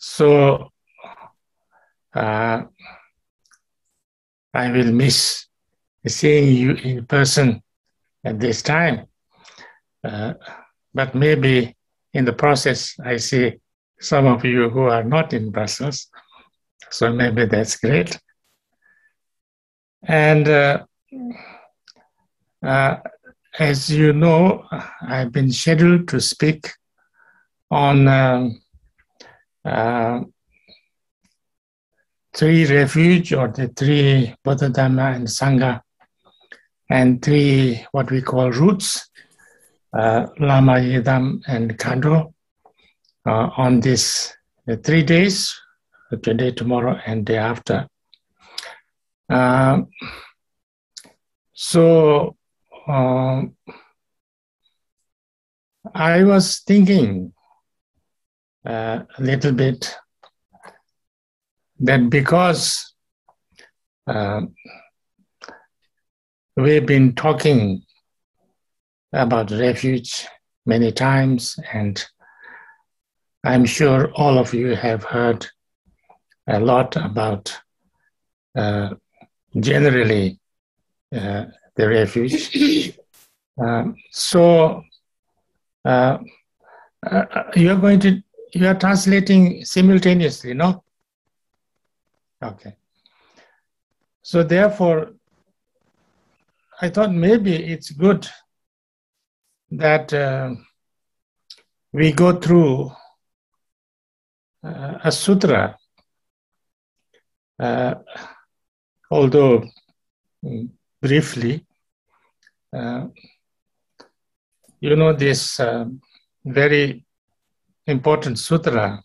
So I will miss seeing you in person at this time. But maybe in the process, I see some of you who are not in Brussels. So maybe that's great. And as you know, I've been scheduled to speak on three refuge, or the three Buddha, Dhamma, and Sangha, and three what we call roots, Lama, Yedam, and Kado, on this 3 days, today, tomorrow, and day after. So I was thinking a little bit that because we've been talking about refuge many times, and I'm sure all of you have heard a lot about generally the refuge. So you are translating simultaneously, no? Okay. So therefore, I thought maybe it's good that we go through a sutra, although briefly. You know this very important sutra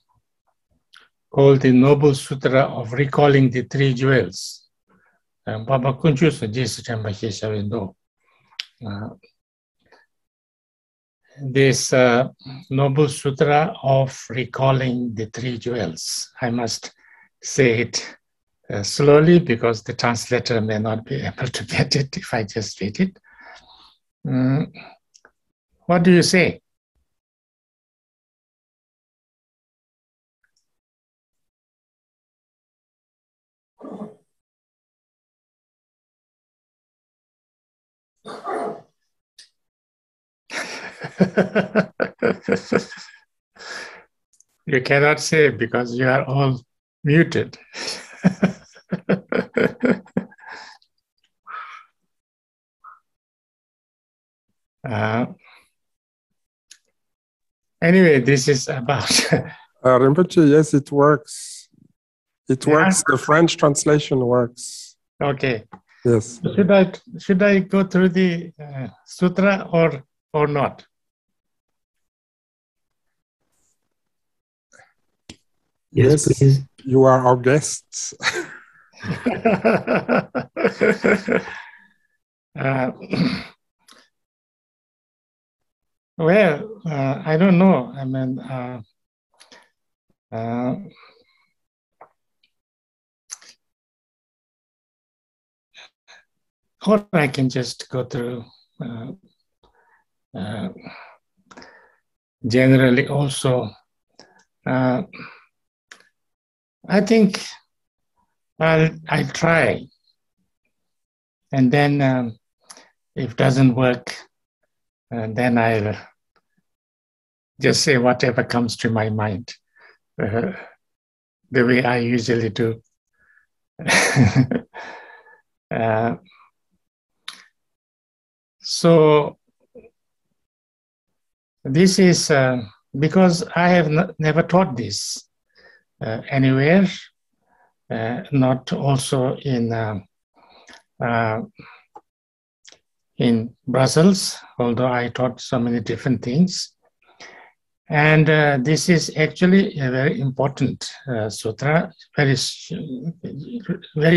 called the Noble Sutra of Recalling the Three Jewels. This Noble Sutra of Recalling the Three Jewels. I must say it slowly because the translator may not be able to get it if I just read it. What do you say? You cannot say because you are all muted. Anyway, this is about... Rinpoche, yes, it works. It works. The French translation works. Okay. Yes. Should I go through the sutra or not? Yes, please. You are our guests. Well, I don't know. I mean, or I can just go through generally also. I think I'll try, and then if it doesn't work, then I'll just say whatever comes to my mind, the way I usually do. So this is because I have never taught this anywhere, not also in Brussels, although I taught so many different things. And this is actually a very important sutra, very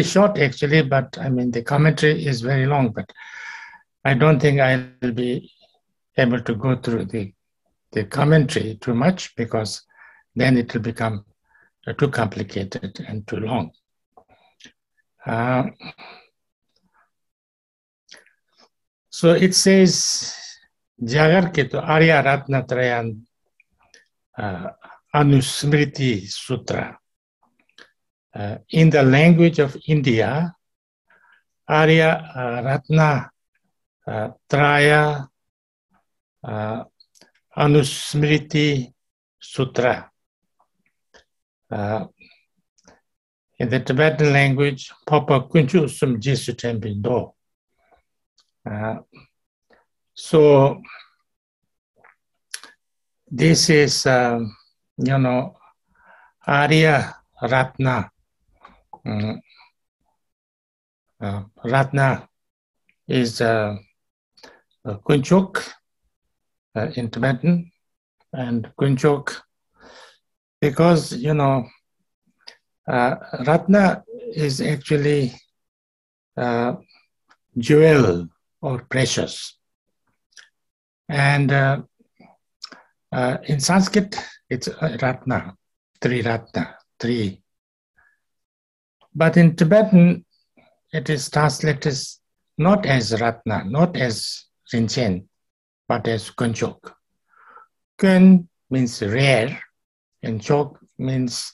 short actually, but I mean the commentary is very long, but I don't think I will be able to go through the commentary too much because then it will become too complicated and too long. So it says, Jagar Ketu Arya Ratna Trayan Anusmriti Sutra. In the language of India, Arya Ratna Traya Anusmriti Sutra. In the Tibetan language, Papa Kunchu Sum Jesu Tempindo. So this is, Arya Ratna. Ratna is Kunchuk in Tibetan, and Kunchuk, because, Ratna is actually jewel or precious. And in Sanskrit, it's Ratna, three. But in Tibetan, it is translated not as Ratna, not as Rinchen, but as Kunchok. Kun means rare, and Chok means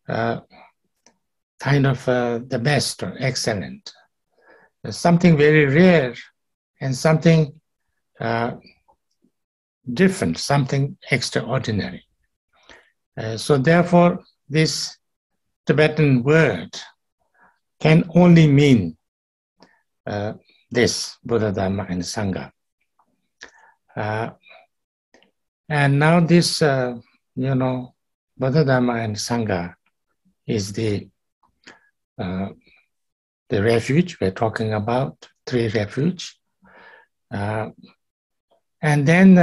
kind of the best or excellent. Something very rare and something different, something extraordinary. So therefore, this Tibetan word can only mean this, Buddha, Dhamma, and Sangha. And now this, Buddha, Dhamma, and Sangha is the refuge we're talking about, 3 refuge. And then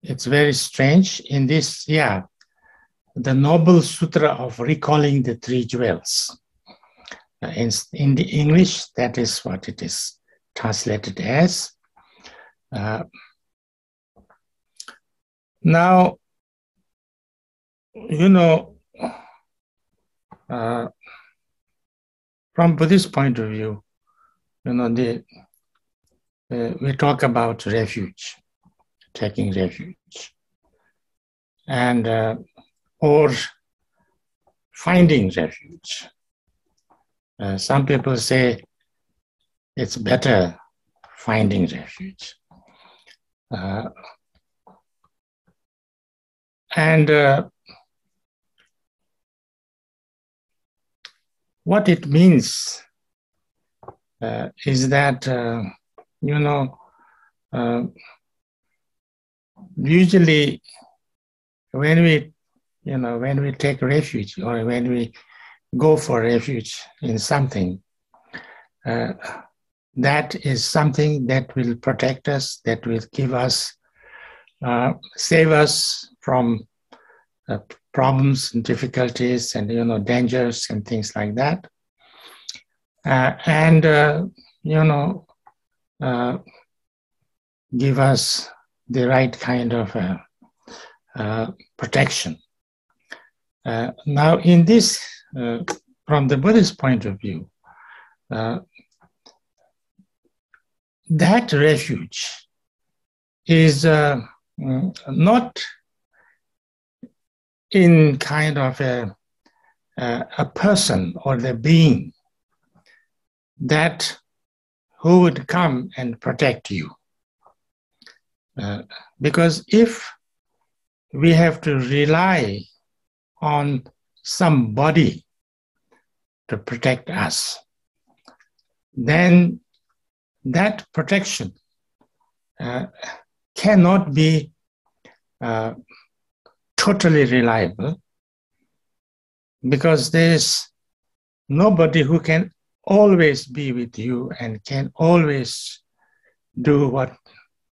it's very strange in this, the Noble Sutra of recalling the 3 jewels. In the English, that is what it is translated as. Now, from Buddhist point of view, we talk about refuge, taking refuge, and or finding refuge. Some people say it's better finding refuge. And what it means is that, usually when we take refuge or when we go for refuge in something, that is something that will protect us, that will give us, save us from problems and difficulties and, dangers and things like that. And, give us the right kind of protection. Now, in this, from the Buddhist point of view, that refuge is not in kind of a person or the being that who would come and protect you. Because if we have to rely on somebody to protect us, then that protection cannot be totally reliable, because there is nobody who can always be with you and can always do what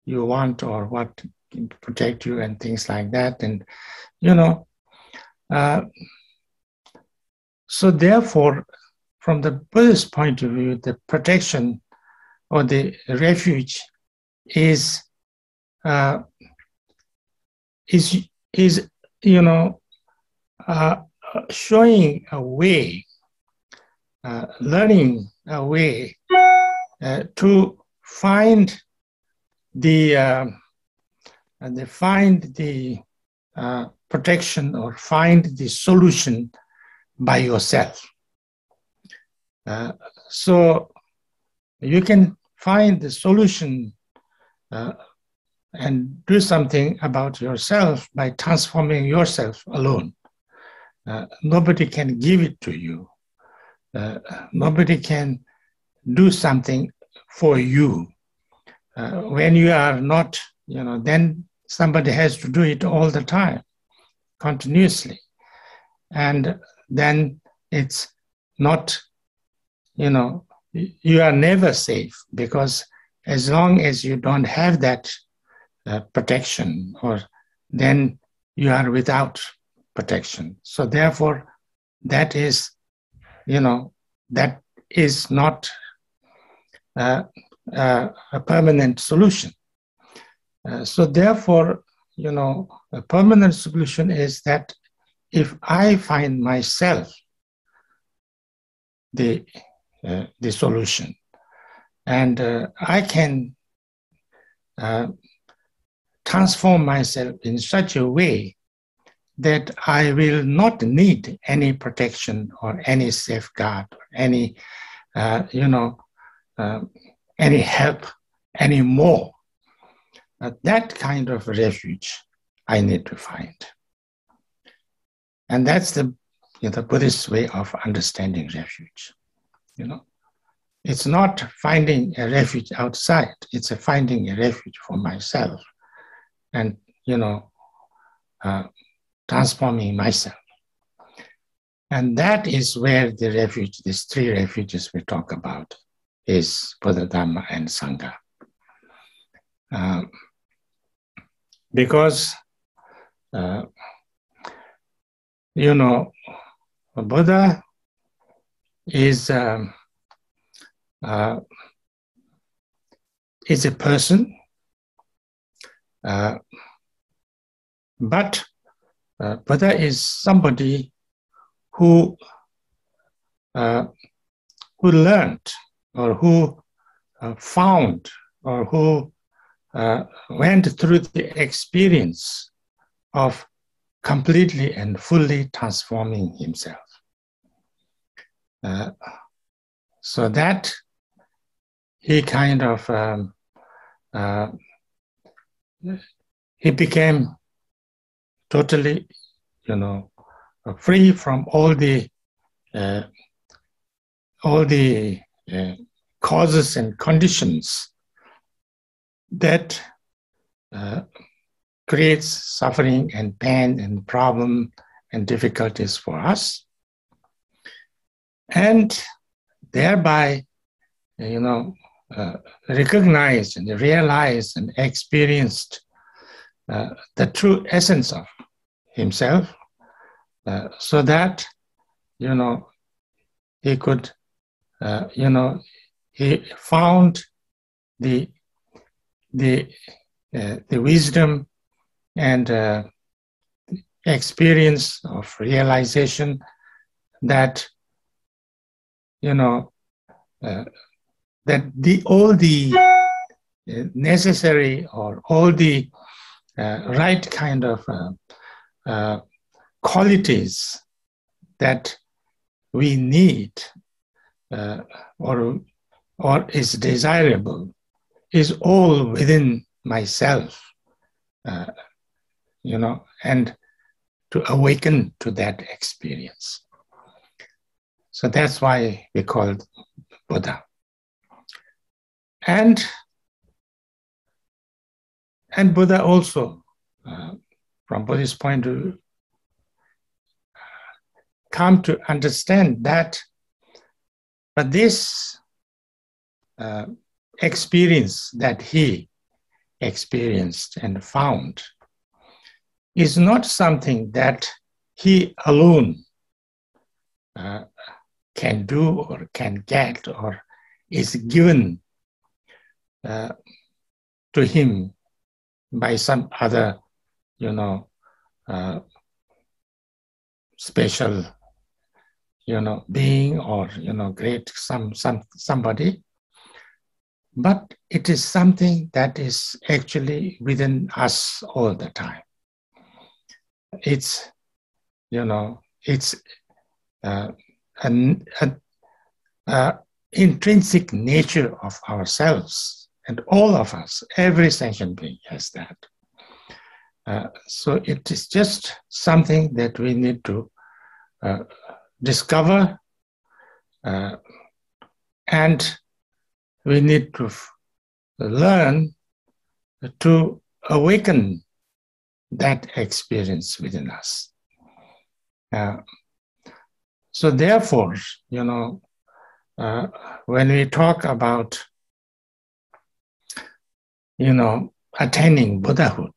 you want or what can protect you and things like that. And, so therefore, from the Buddhist point of view, the protection or the refuge is showing a way learning a way to find the protection or find the solution by yourself. So you can find the solution and do something about yourself by transforming yourself alone. Nobody can give it to you. Nobody can do something for you. When you are not, then somebody has to do it all the time, continuously. And then it's not, you are never safe, because as long as you don't have that protection, or then you are without protection. So therefore, that is, that is not a permanent solution. So therefore, a permanent solution is that if I find myself the solution, and I can transform myself in such a way that I will not need any protection or any safeguard or any, any help anymore. That kind of refuge I need to find. And that's the Buddhist way of understanding refuge. It's not finding a refuge outside, it's finding a refuge for myself and, transforming myself. And that is where the refuge, these three refuges we talk about, is Buddha, Dhamma, and Sangha. Because, Buddha is a person, but Buddha is somebody who learned, or who found, or who went through the experience of completely and fully transforming himself. So that he kind of, he became totally, free from all the causes and conditions that creates suffering and pain and problem and difficulties for us, and thereby, recognized and realized and experienced the true essence of himself, so that, he could, he found the wisdom and experience of realization that, that all the necessary or all the right kind of qualities that we need or is desirable is all within myself, and to awaken to that experience. So that's why we call it Buddha. And Buddha also, from Buddhist point of view, come to understand that, but this experience that he experienced and found is not something that he alone can do or can get or is given to him by some other, special, being or, great somebody, but it is something that is actually within us all the time. It's, it's an intrinsic nature of ourselves, and all of us, every sentient being has that. So it is just something that we need to discover, and we need to learn to awaken that experience within us. So therefore, when we talk about, attaining Buddhahood,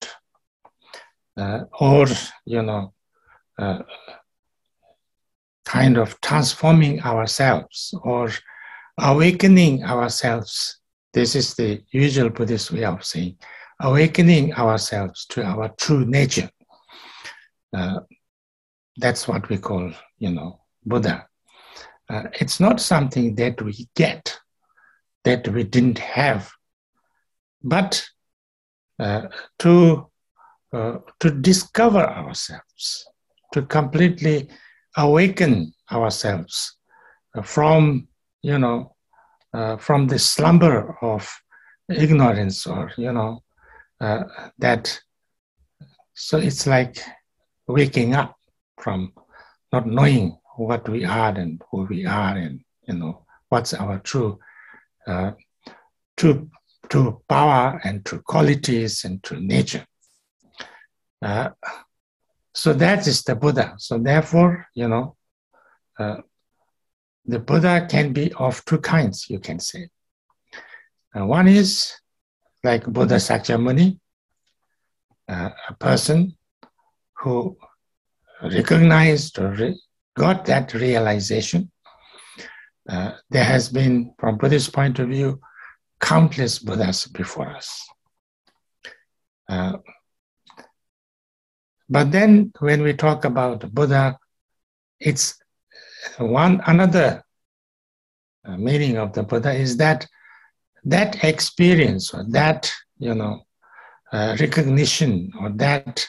or, kind of transforming ourselves or awakening ourselves, this is the usual Buddhist way of saying, awakening ourselves to our true nature. That's what we call, Buddha. It's not something that we get, that we didn't have, but to discover ourselves, to completely awaken ourselves from, from the slumber of ignorance, or, that. So it's like waking up from not knowing what we are and who we are, and, what's our true power and true qualities and true nature. So that is the Buddha. So therefore, the Buddha can be of two kinds, you can say. One is like Buddha Sakyamuni, a person who recognized or got that realization. There has been, from Buddhist point of view, countless Buddhas before us. But then when we talk about Buddha, it's another meaning of the Buddha is that experience, or that, recognition, or that,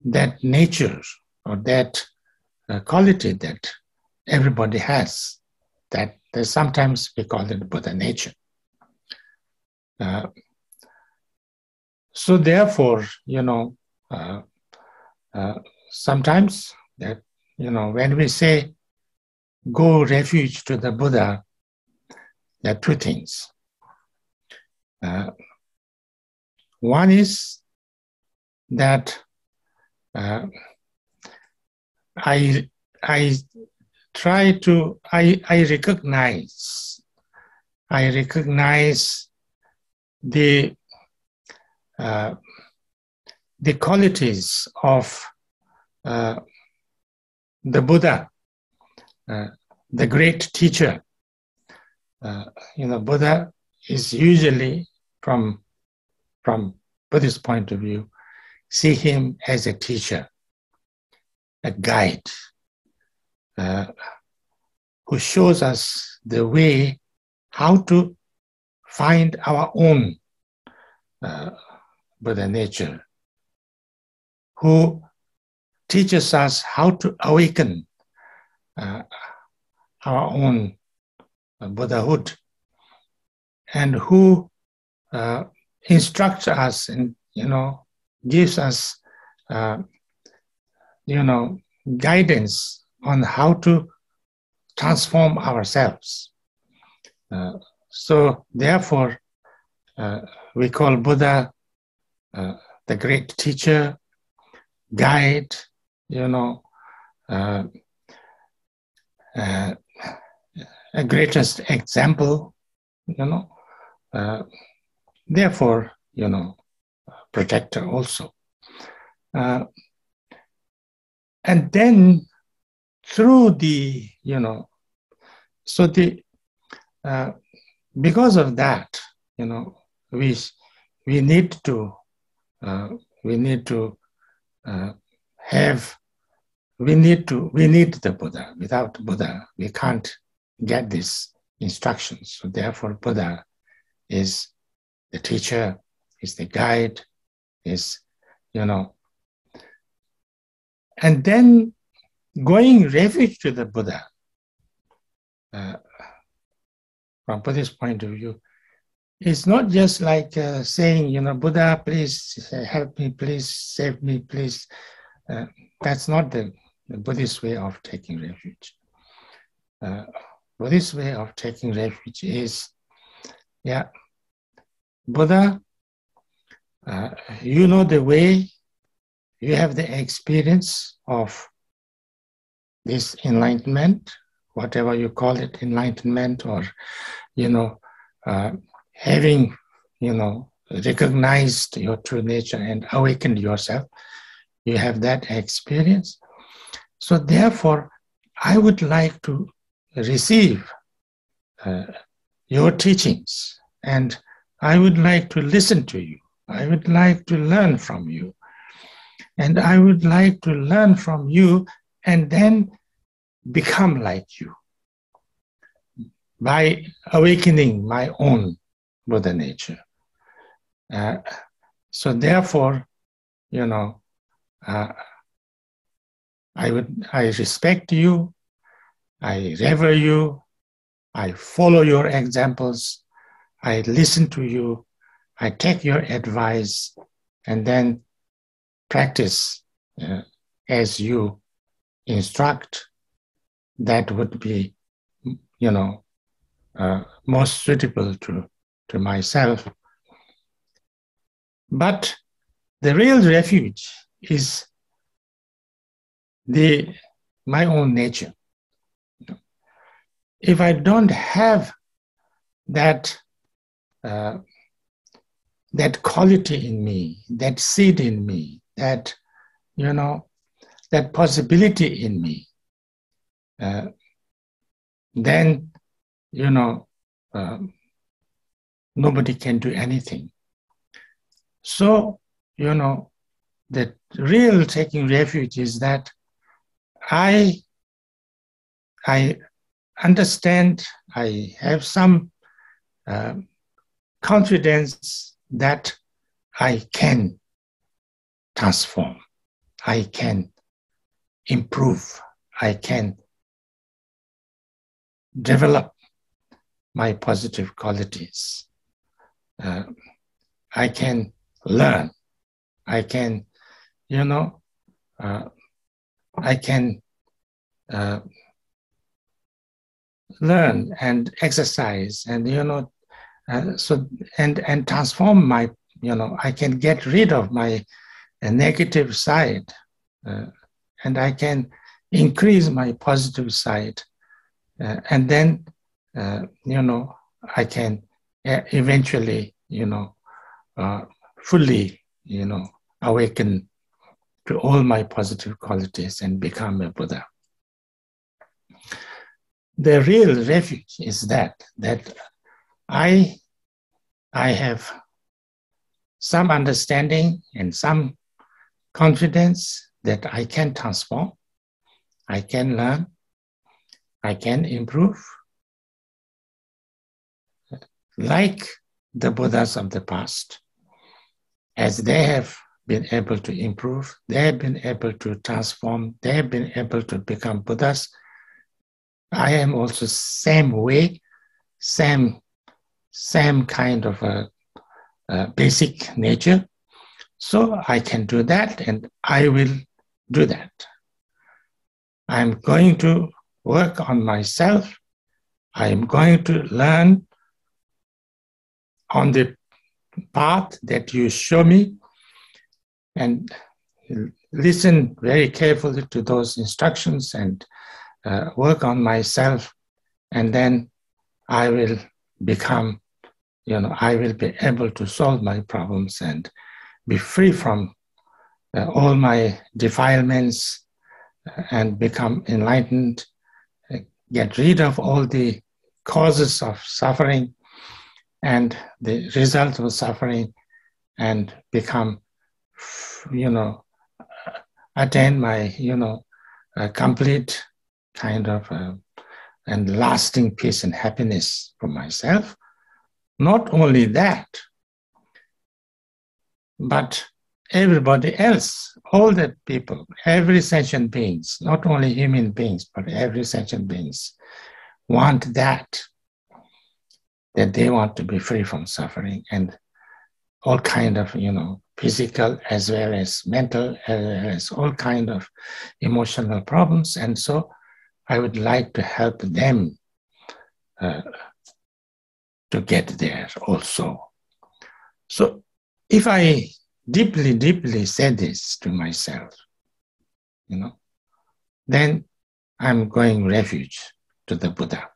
that nature, or that quality that everybody has, that sometimes we call it Buddha nature. So therefore, sometimes that, when we say go refuge to the Buddha, there are two things. One is that I recognize the qualities of the Buddha, the great teacher. Buddha is usually, from Buddhist point of view, see him as a teacher, a guide, who shows us the way how to find our own Buddha nature, who teaches us how to awaken our own Buddhahood, and who instructs us and, gives us, guidance on how to transform ourselves. So therefore, we call Buddha the great teacher, guide, a greatest example, therefore, protector also. And then through the, so the, because of that, we need to we need the Buddha. Without Buddha, we can't get these instructions. So therefore, Buddha is the teacher, is the guide, is, and then going refuge to the Buddha, from Buddhist point of view, is not just like saying, Buddha, please help me, please save me, please. That's not the Buddhist way of taking refuge. Buddhist way of taking refuge is, Buddha, you know the way, you have the experience of this enlightenment, whatever you call it, enlightenment, or, having, recognized your true nature and awakened yourself, you have that experience. So therefore, I would like to receive your teachings, and I would like to listen to you. I would like to learn from you. And I would like to learn from you and then become like you by awakening my own Buddha nature. So therefore, I respect you, I revere you, I follow your examples, I listen to you, I take your advice, and then practice as you instruct. That would be, most suitable to myself. But the real refuge is my own nature. If I don't have that quality in me, that seed in me, that possibility in me, then nobody can do anything. So the real taking refuge is that I understand, I have some confidence that I can transform, I can improve, I can develop my positive qualities. I can learn, I can, I can learn and exercise and, and transform my, I can get rid of my negative side and I can increase my positive side. And then, I can eventually, fully, awaken to all my positive qualities and become a Buddha. The real refuge is that I have some understanding and some confidence that I can transform, I can learn, I can improve, like the Buddhas of the past, as they have been able to improve, they have been able to transform, they have been able to become Buddhas. I am also same way, same kind of a basic nature. So I can do that and I will do that. I'm going to work on myself. I'm going to learn on the path that you show me and listen very carefully to those instructions and work on myself, and then I will become, I will be able to solve my problems and be free from all my defilements and become enlightened, get rid of all the causes of suffering and the result of suffering, and become, attain my, complete kind of and lasting peace and happiness for myself. Not only that, but everybody else, all the people, every sentient beings, not only human beings, but every sentient beings want that they want to be free from suffering and all kind of, physical as well as mental, as well as all kind of emotional problems. And so I would like to help them to get there also. So if I deeply, deeply say this to myself, then I'm going refuge to the Buddha,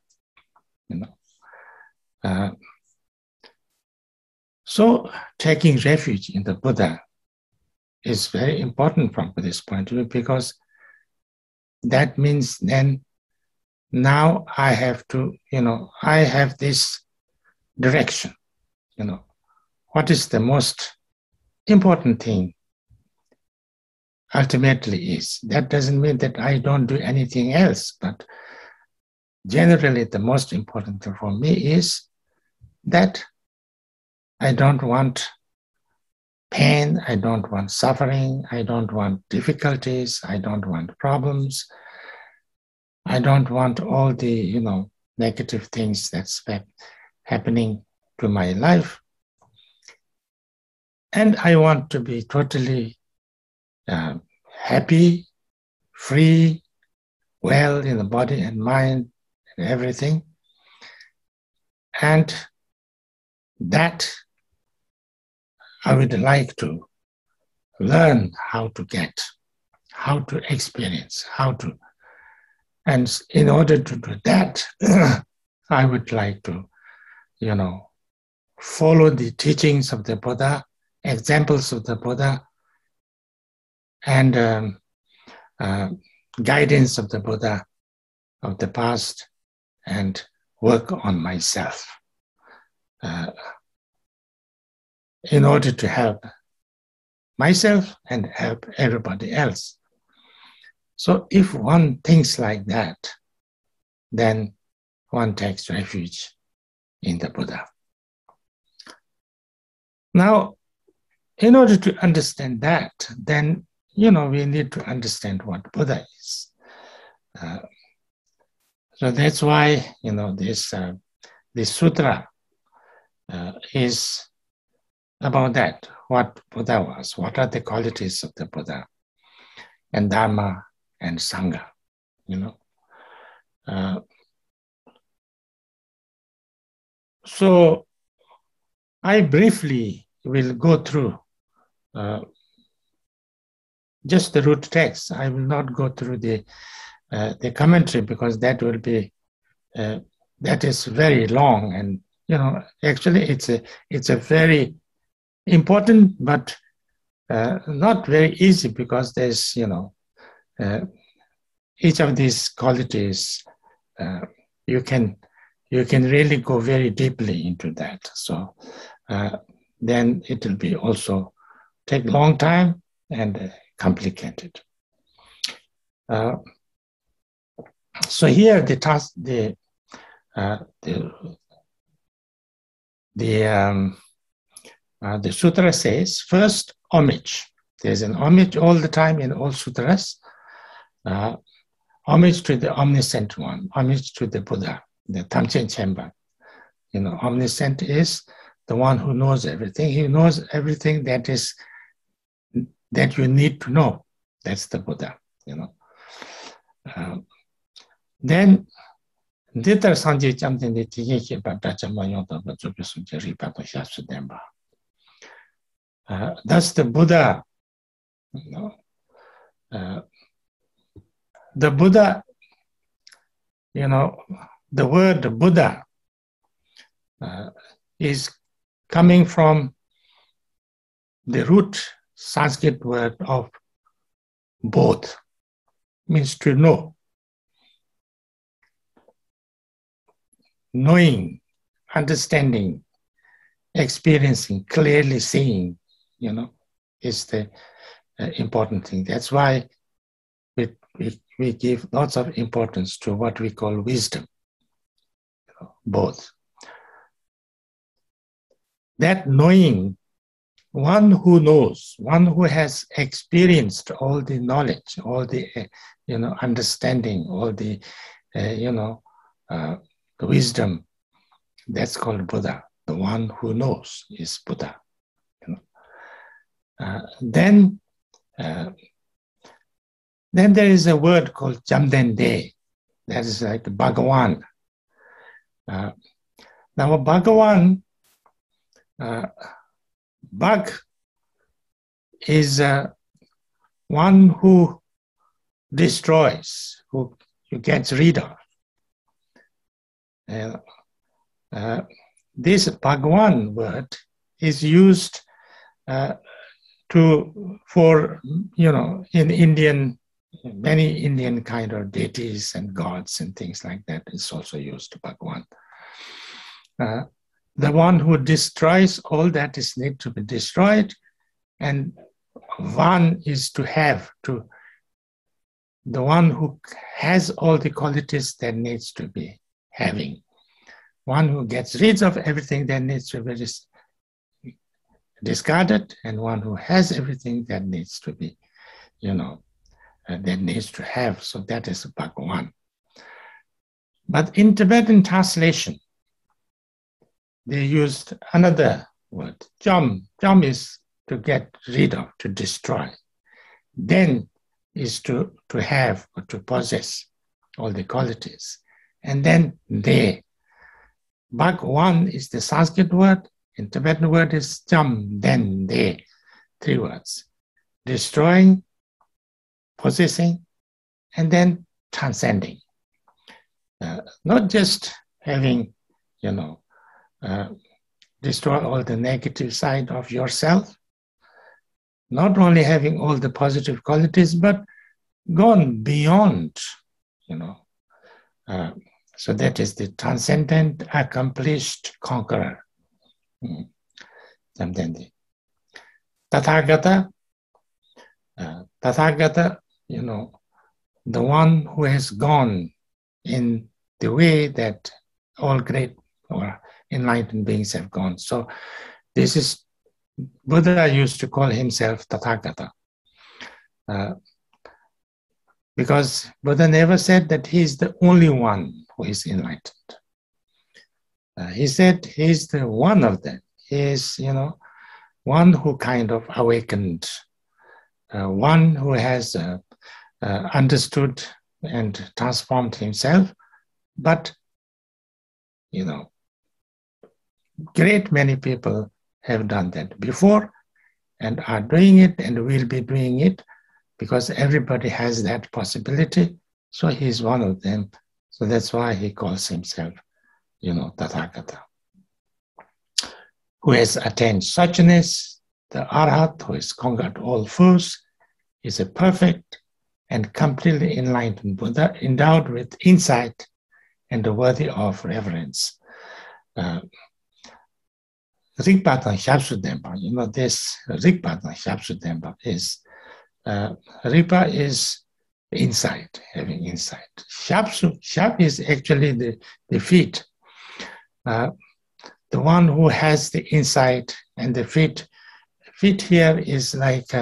So taking refuge in the Buddha is very important from Buddhist point of view, because that means then now I have to, I have this direction, what is the most important thing ultimately is. That doesn't mean that I don't do anything else, but generally the most important thing for me is that I don't want pain, I don't want suffering, I don't want difficulties, I don't want problems, I don't want all the, negative things that's happening to my life. And I want to be totally happy, free, well in the body and mind and everything. And that I would like to learn how to get, how to experience, how to. And in order to do that, I would like to, follow the teachings of the Buddha, examples of the Buddha, and guidance of the Buddha of the past, and work on myself in order to help myself and help everybody else. So if one thinks like that, then one takes refuge in the Buddha. Now, in order to understand that, then, we need to understand what Buddha is. So that's why, this sutra is about that, what Buddha was, what are the qualities of the Buddha, and Dharma and Sangha, So I briefly will go through just the root text. I will not go through the commentary, because that will be that is very long, and actually it's a very important, but not very easy, because there's each of these qualities you can really go very deeply into that. So then it will be also take a long time and complicated. So here the sutra says, first, homage. There's an homage all the time in all sutras. Homage to the omniscient one, homage to the Buddha, the Tamchen Chemba. Omniscient is the one who knows everything. He knows everything that you need to know. That's the Buddha, Then, Ditar Sanji Chamtin de Tigeki Babachamayon of Zubisunjeri Babashasudemba. That's the Buddha. The Buddha, the word Buddha is coming from the root Sanskrit word of both, means to know. Knowing, understanding, experiencing, clearly seeing, is the important thing. That's why we give lots of importance to what we call wisdom, both. That knowing, one who knows, one who has experienced all the knowledge, all the understanding, all the the wisdom, that's called Buddha. The one who knows is Buddha. Then there is a word called Jamdende. That is like Bhagawan. Now Bhagawan, Bhag is one who destroys, who gets rid of. This Bhagawan word is used for in Indian, many Indian kind of deities and gods and things like that is also used, Bhagawan. The one who destroys all that is need to be destroyed, and one is to have, the one who has all the qualities that needs to be having. One who gets rid of everything that needs to be discarded, and one who has everything that needs to be, that needs to have. So that is Bhagawan. But in Tibetan translation, they used another word, Jam. Jam is to get rid of, to destroy. Then is to have or to possess all the qualities. And then they. Bhagawan is the Sanskrit word. In Tibetan word is Jam, then they. 3 words. Destroying, possessing, and then transcending. Not just having, destroy all the negative side of yourself, not only having all the positive qualities, but gone beyond, so that is the transcendent, accomplished conqueror. Tathagata, Tathagata, the one who has gone in the way that all great or enlightened beings have gone. So this is, Buddha used to call himself Tathagata. Because Buddha never said that he is the only one who is enlightened. He said he is the one of them. He is, one who kind of awakened, one who has understood and transformed himself. But, great many people have done that before and are doing it and will be doing it, because everybody has that possibility. So he's one of them. So that's why he calls himself, Tathagata. Who has attained suchness, the Arhat, who has conquered all foes, is a perfect and completely enlightened Buddha, endowed with insight and worthy of reverence. Rigpa Shabsu Denpa, this Rigpa Shabsu Denpa is, Rigpa is insight, having insight. Shabsu, Shab is actually the feet. The one who has the insight and the feet. Feet here is like,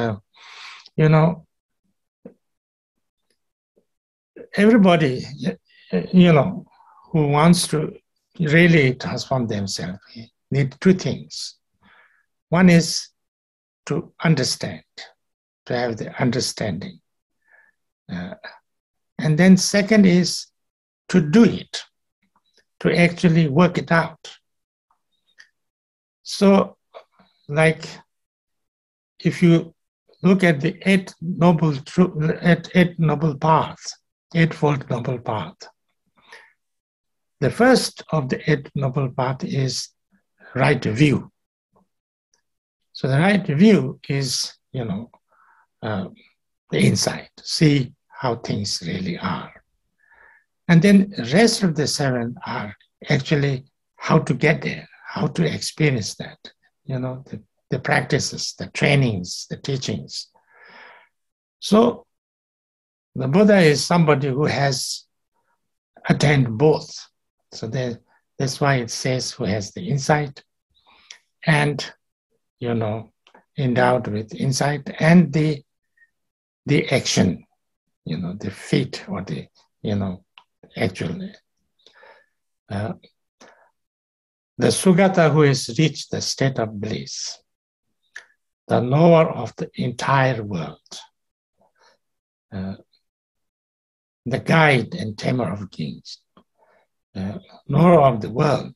everybody, who wants to really transform themselves need 2 things. One is to understand, to have the understanding. And then second is to do it, to actually work it out. So, like, if you look at the Eightfold Noble Path, the first of the 8 Noble Path is right view. So the right view is, the insight, see how things really are. And then the rest of the 7 are actually how to get there, how to experience that, the practices, the trainings, the teachings. So the Buddha is somebody who has attained both. So that's why it says who has the insight and, endowed with insight and the action, the feat or the, actually. The Sugata who has reached the state of bliss, the knower of the entire world, the guide and tamer of kings, knower of the world,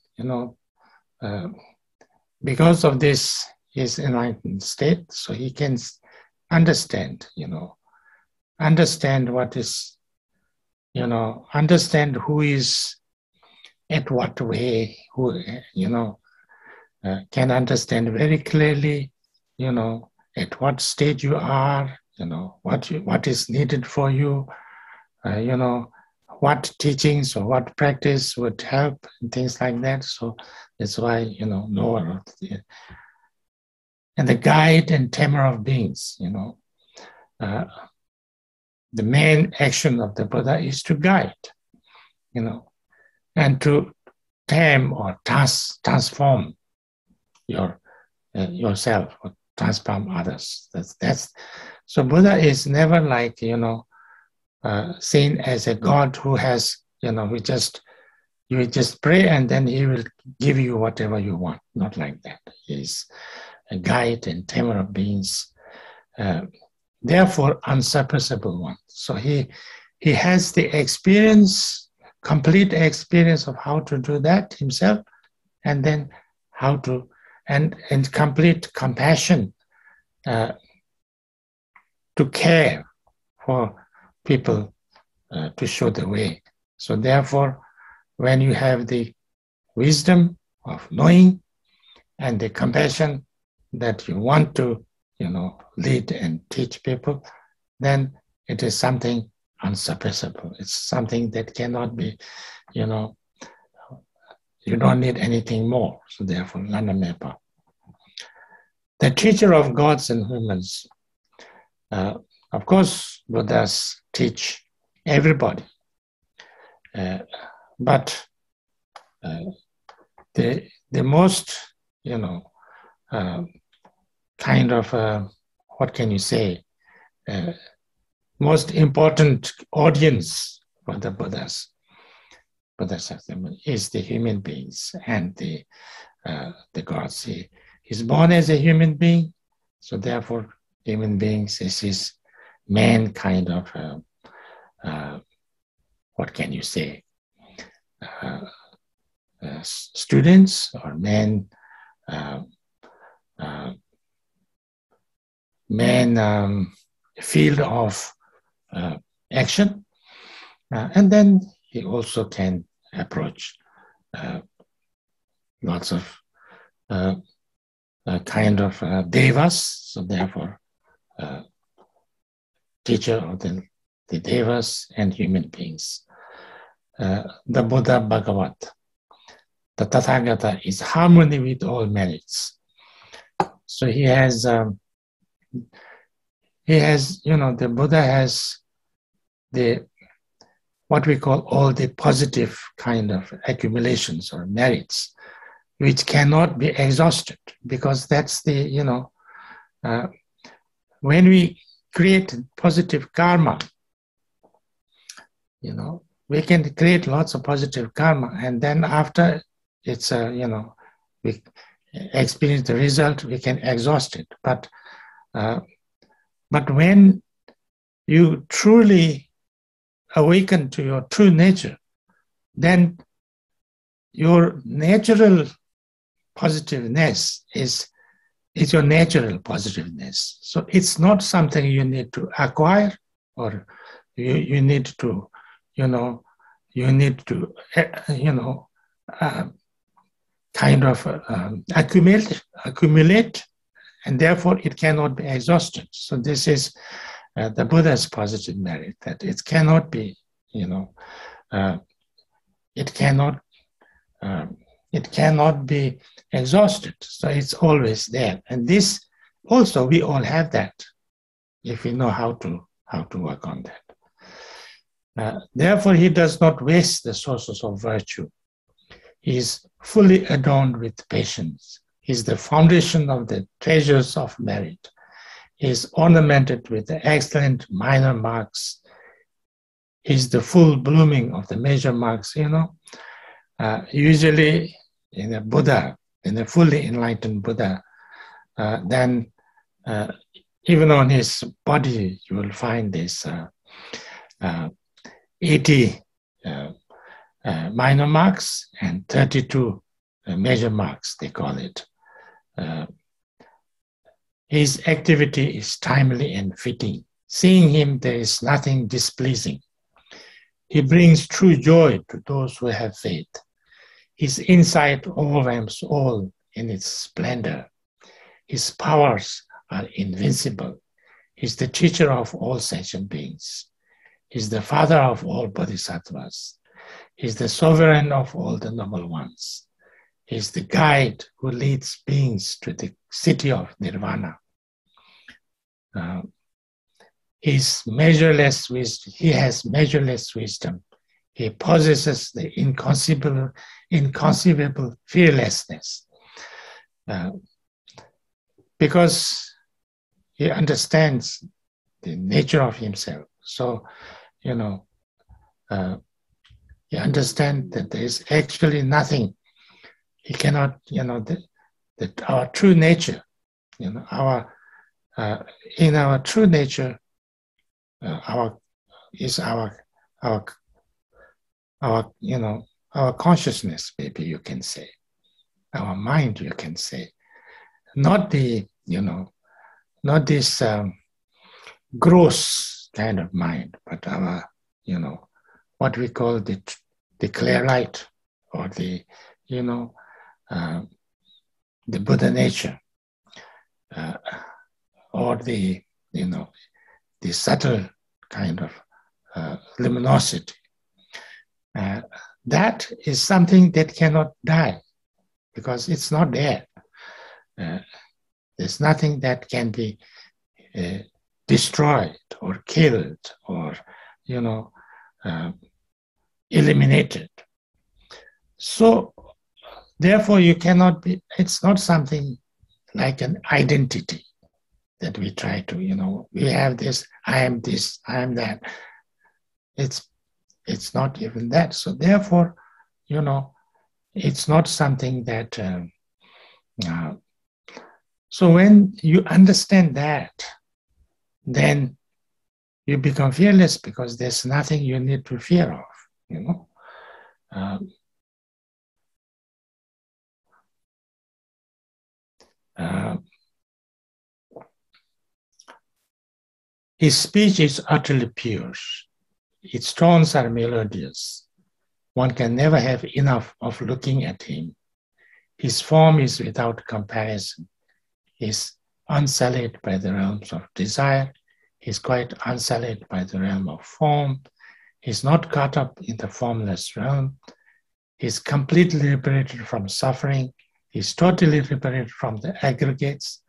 because of this his enlightened state, so he can understand, understand what is, understand who is at what way, who, can understand very clearly, at what stage you are, what is needed for you, what teachings or what practice would help and things like that. So that's why, knower of the, and the guide and tamer of beings, the main action of the Buddha is to guide, and to tame or transform yourself or transform others. That's so Buddha is never like, seen as a God who has, you just pray and then he will give you whatever you want. Not like that. He's a guide and tamer of beings, therefore unsurpassable one. So he has the experience, complete experience of how to do that himself, and then how to, and complete compassion to care for people, to show the way. So therefore, when you have the wisdom of knowing and the compassion that you want to, lead and teach people, then it is something unsurpassable. It's something that cannot be, you don't need anything more. So therefore, Lanamepa. The teacher of gods and humans. Of course, Buddhas teach everybody, but the most, kind of, what can you say, most important audience for the Buddhas is the human beings and the gods. He's born as a human being, so therefore human beings is his main kind of, what can you say, students or main field of action, and then he also can approach lots of kind of devas. So therefore, teacher of the devas and human beings. The Buddha Bhagavat, the Tathagata, is harmony with all merits. So he has, the Buddha has what we call all the positive kind of accumulations or merits, which cannot be exhausted, because that's the, when we create positive karma, we can create lots of positive karma, and then after it's, we experience the result, we can exhaust it. But when you truly awaken to your true nature, then your natural positiveness is your natural positiveness. So it's not something you need to acquire, or you need to, kind of accumulate, and therefore it cannot be exhausted. So this is the Buddha's positive merit, that it cannot be, it cannot be exhausted. So it's always there. And this also, we all have that, if we know how to how to work on that. Therefore, he does not waste the sources of virtue. He is fully adorned with patience. He is the foundation of the treasures of merit. He is ornamented with the excellent minor marks. He is the full blooming of the major marks, usually in a Buddha, in a fully enlightened Buddha, then even on his body, you will find this 80 minor marks and 32 major marks, they call it. His activity is timely and fitting. Seeing him, there is nothing displeasing. He brings true joy to those who have faith. His insight overwhelms all in its splendor. His powers are invincible. He is the teacher of all sentient beings. He is the father of all bodhisattvas. He is the sovereign of all the noble ones. He is the guide who leads beings to the city of nirvana. He has measureless wisdom. He possesses the inconceivable fearlessness. Because he understands the nature of himself. So, he understands that there is actually nothing. He cannot, that our true nature, in our true nature, our consciousness, maybe you can say, our mind, you can say, not the, not this gross kind of mind, but our, what we call the clear light, or the, the Buddha nature, or the, the subtle kind of luminosity. That is something that cannot die, because it's not there. There's nothing that can be destroyed or killed or, eliminated. So, therefore, you cannot be, it's not something like an identity that we try to, we have this, I am that. It's not even that. So, therefore, it's not something that, so when you understand that, then you become fearless, because there's nothing you need to fear of, His speech is utterly pure. Its tones are melodious. One can never have enough of looking at him. His form is without comparison. He is unsullied by the realms of desire. He is quite unsullied by the realm of form. He is not caught up in the formless realm. He is completely liberated from suffering. He is totally liberated from the aggregates.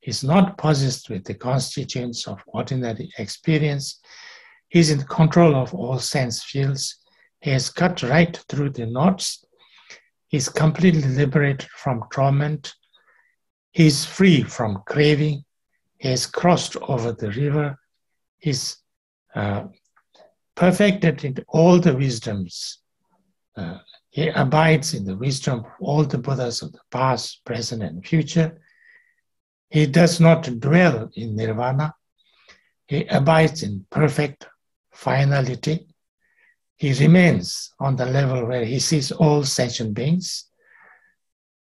He is not possessed with the constituents of ordinary experience. He is in control of all sense fields. He has cut right through the knots. He is completely liberated from torment. He is free from craving. He has crossed over the river. He is perfected in all the wisdoms. He abides in the wisdom of all the Buddhas of the past, present, and future. He does not dwell in nirvana. He abides in perfect finality. He remains on the level where he sees all sentient beings.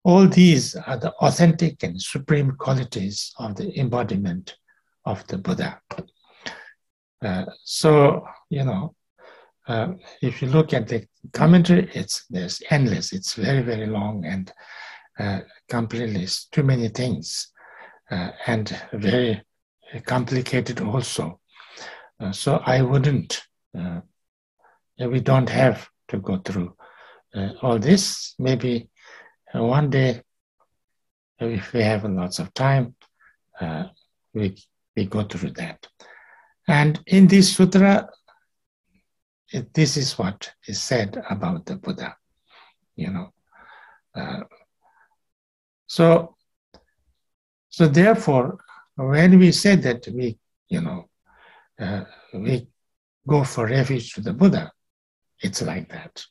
All these are the authentic and supreme qualities of the embodiment of the Buddha. If you look at the commentary, there's endless. It's very, very long and completely too many things and very complicated also. So I wouldn't. We don't have to go through all this. Maybe one day, if we have lots of time, we go through that. And in this sutra, this is what is said about the Buddha, you know. So therefore, when we say that we go for refuge to the Buddha, it's like that.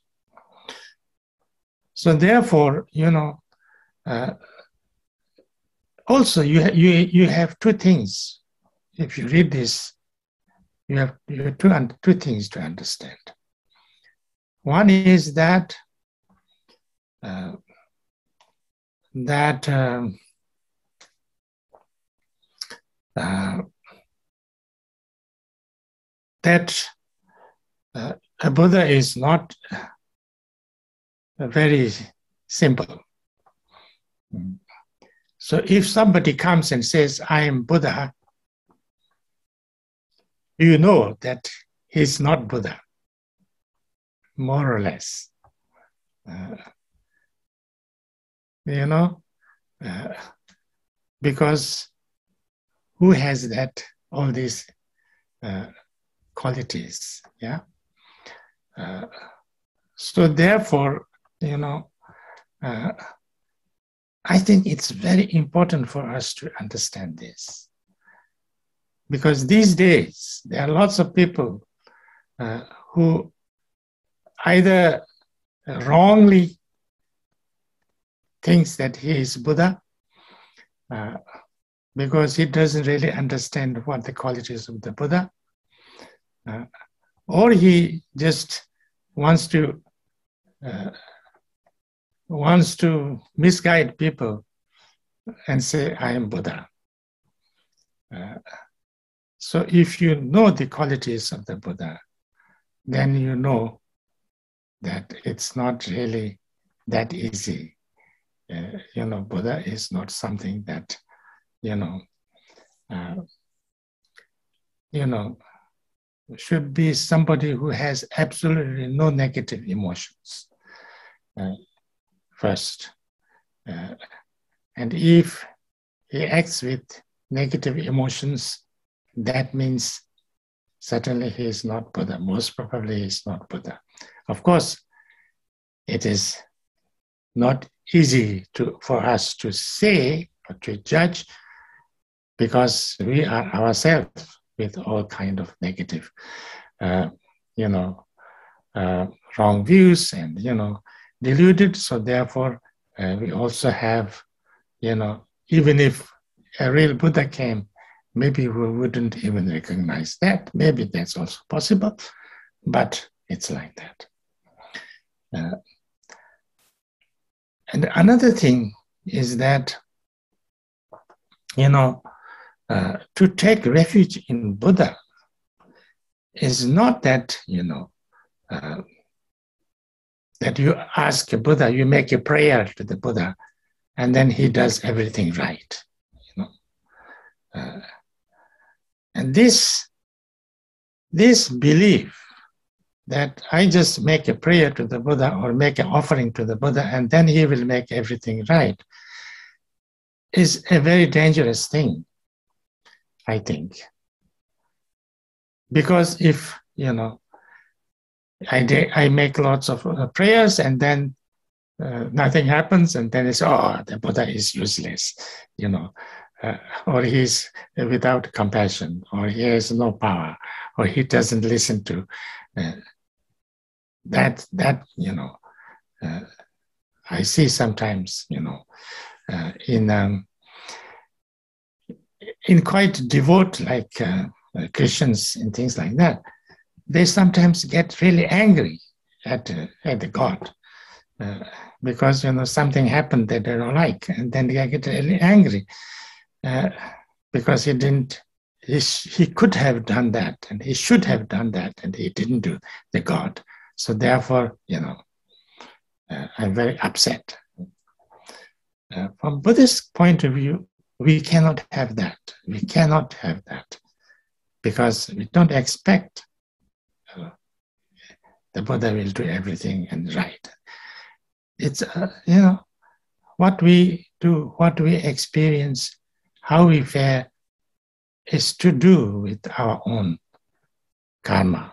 So therefore, also you have two things. If you read this, you have two things to understand. One is that a Buddha is not very simple. So if somebody comes and says, I am Buddha, you know that he's not Buddha, more or less. Because who has all these qualities, yeah? So therefore, I think it's very important for us to understand this. Because these days, there are lots of people who either wrongly thinks that he is Buddha because he doesn't really understand what the qualities of the Buddha, or he just wants to misguide people and say, I am Buddha. So if you know the qualities of the Buddha, then you know that it's not really that easy. Buddha is not something that, should be somebody who has absolutely no negative emotions, first. And if he acts with negative emotions, that means certainly he is not Buddha. Most probably he is not Buddha. Of course, it is not easy for us to say or to judge because we are ourselves with all kind of negative, wrong views and, deluded. So therefore, we also have, even if a real Buddha came, maybe we wouldn't even recognize that. Maybe that's also possible, but it's like that. And another thing is that, to take refuge in Buddha is not that, that you ask a Buddha, you make a prayer to the Buddha, and then he does everything right, and this belief that I just make a prayer to the Buddha or make an offering to the Buddha and then he will make everything right is a very dangerous thing, I think. Because if, I make lots of prayers and then nothing happens and then it's, the Buddha is useless, or he's without compassion, or he has no power, or he doesn't listen to I see sometimes, in quite devout, like Christians and things like that, they sometimes get really angry at the God because, something happened that they don't like, and then they get really angry because he could have done that, and he should have done that, and he didn't do the God. So therefore, I'm very upset. From Buddhist point of view, we cannot have that. We cannot have that because we don't expect the Buddha will do everything and right. It's, what we do, what we experience, how we fare is to do with our own karma,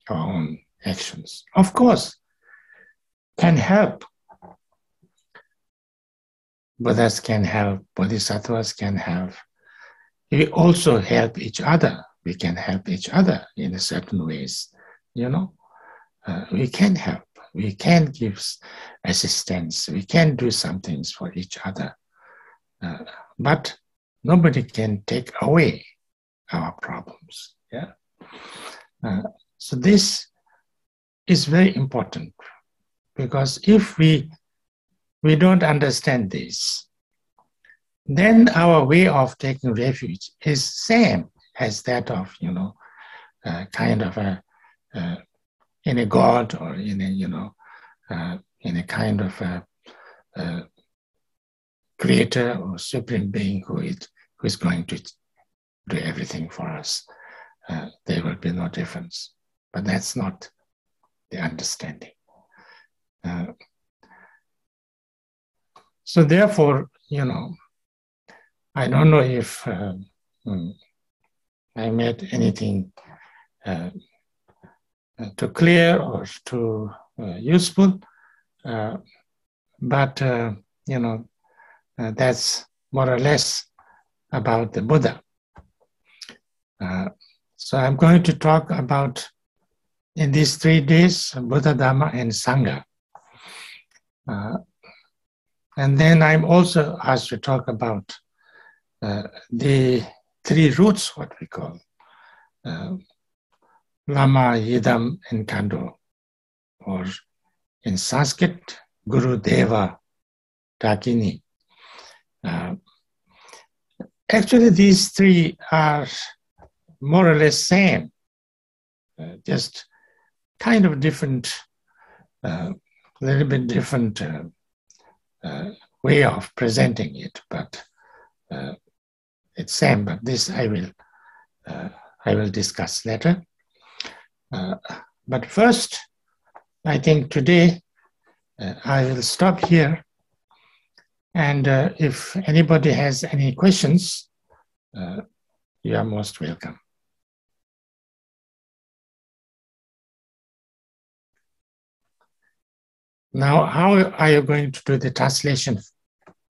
our own actions. Of course, can help. Buddhas can help, bodhisattvas can help. We also help each other. We can help each other in certain ways. We can help. We can give assistance. We can do some things for each other. But nobody can take away our problems. Yeah. So this is very important, because if we don't understand this, then our way of taking refuge is same as that of kind of in a god, or in a kind of a creator or supreme being who is going to do everything for us. There will be no difference. But that's not the understanding. So therefore, I don't know if I made anything too clear or too useful, but that's more or less about the Buddha. So I'm going to talk about, in these 3 days, Buddha, Dhamma, and Sangha. And then I'm also asked to talk about the 3 roots, what we call Lama, Yidam, and Kando, or in Sanskrit, Guru, Deva, Dakini. Actually, these 3 are more or less same, just kind of different, little bit different way of presenting it, but it's same. But this I will discuss later. But first, I think today I will stop here, and if anybody has any questions, you are most welcome. Now, how are you going to do the translation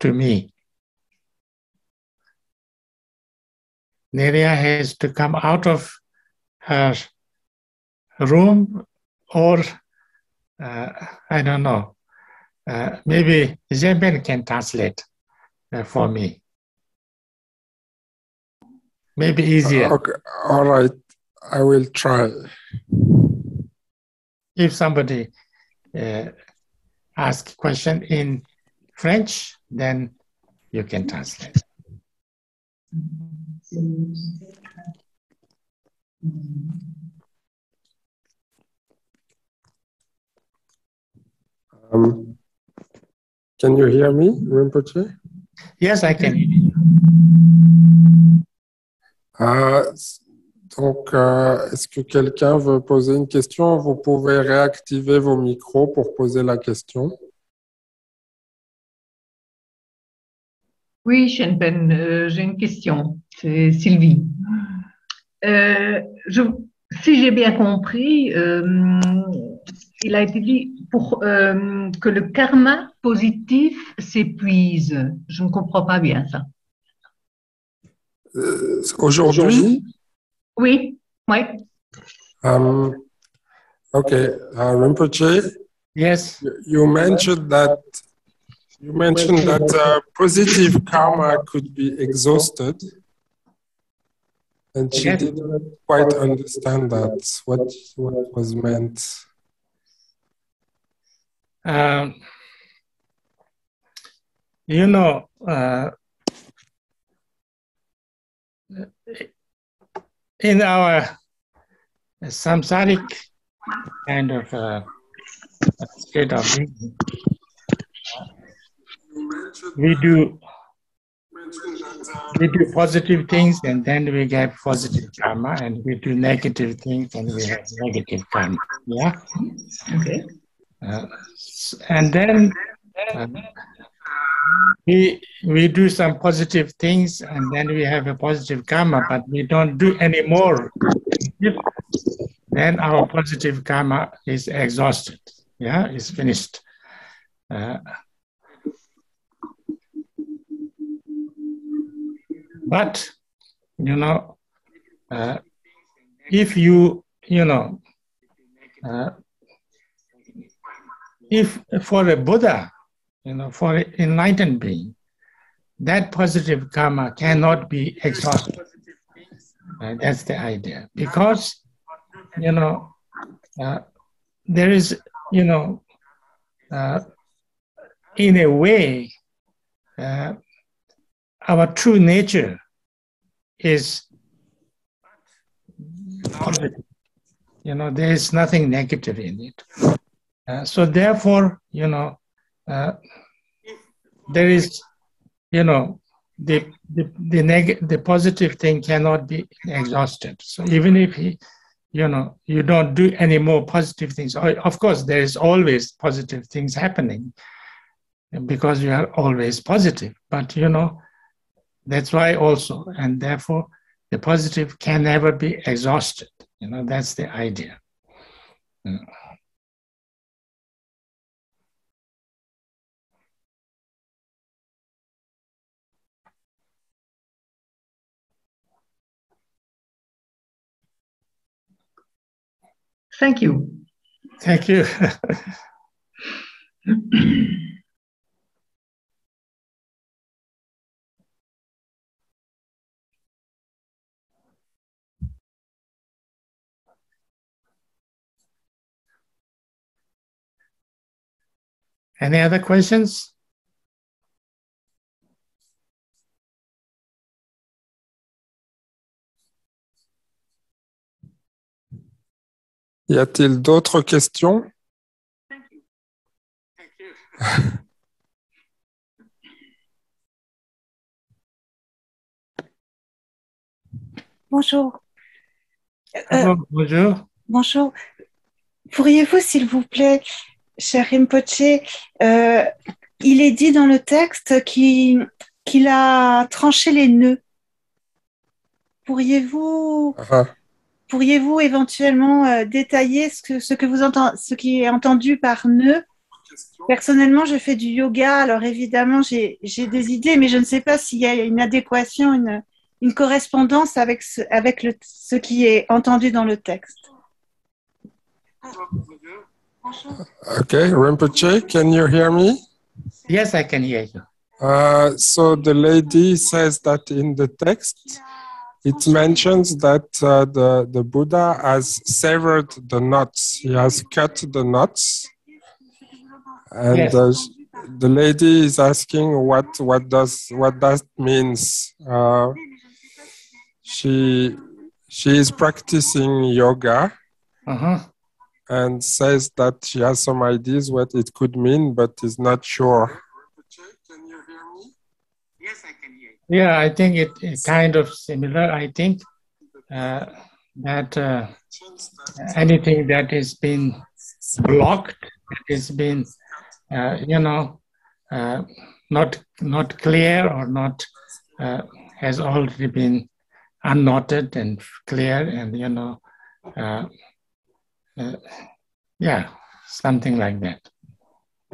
to me? Nerea has to come out of her room, or I don't know. Maybe Zeben can translate for me. Maybe easier. Okay, all right. I will try. If somebody asks a question in French, then you can translate. Can you hear me, Rinpoche? Yes, I can hear you. Donc, est-ce que quelqu'un veut poser une question? Vous pouvez réactiver vos micros pour poser la question. Oui, Shenpen, j'ai une question. C'est Sylvie. Si j'ai bien compris, il a été dit pour que le karma positif s'épuise. Je ne comprends pas bien ça. Aujourd'hui? Oui, oui. Okay, Rinpoche. Yes. You mentioned that positive karma could be exhausted, and she didn't quite understand that. What was meant? In our samsaric kind of state of being, we do positive things, and then we get positive karma, and we do negative things, and we have negative karma. Yeah. Okay. And then we do some positive things and then we have a positive karma, but we don't do any more, then our positive karma is exhausted. Yeah, it's finished. But, you know, if if for a Buddha, you know, for an enlightened being, that positive karma cannot be exhausted. That's the idea. Because, you know, there is, you know, in a way, our true nature is positive. You know, there is nothing negative in it. So therefore, you know, there is, you know, the positive thing cannot be exhausted. So even if you know, you don't do any more positive things, of course, there is always positive things happening because you are always positive. But, you know, that's why also, and therefore, the positive can never be exhausted. You know, that's the idea. Thank you. Thank you. Any other questions? Y a-t-il d'autres questions? Bonjour. Bonjour. Bonjour. Pourriez-vous, s'il vous plaît, cher Rinpoche, il est dit dans le texte qu'il a tranché les nœuds. Pourriez-vous éventuellement détailler ce qui est entendu par nœud? Personnellement, je fais du yoga, alors évidemment, j'ai des idées, mais je ne sais pas s'il y a une adéquation, une correspondance avec ce qui est entendu dans le texte. Okay, Rinpoche, can you hear me? Yes, I can hear you. So the lady says that in the text, it mentions that the Buddha has severed the knots. He has cut the knots. And Yes. The lady is asking what that means. She is practicing yoga. And says that she has some ideas what it could mean, but is not sure. Can you hear me? Yes, I can hear you. Yeah, I think it's kind of similar. I think that anything that has been blocked, that has been, you know, not clear or not, has already been unknotted and clear, and, you know, yeah, something like that,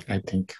I think.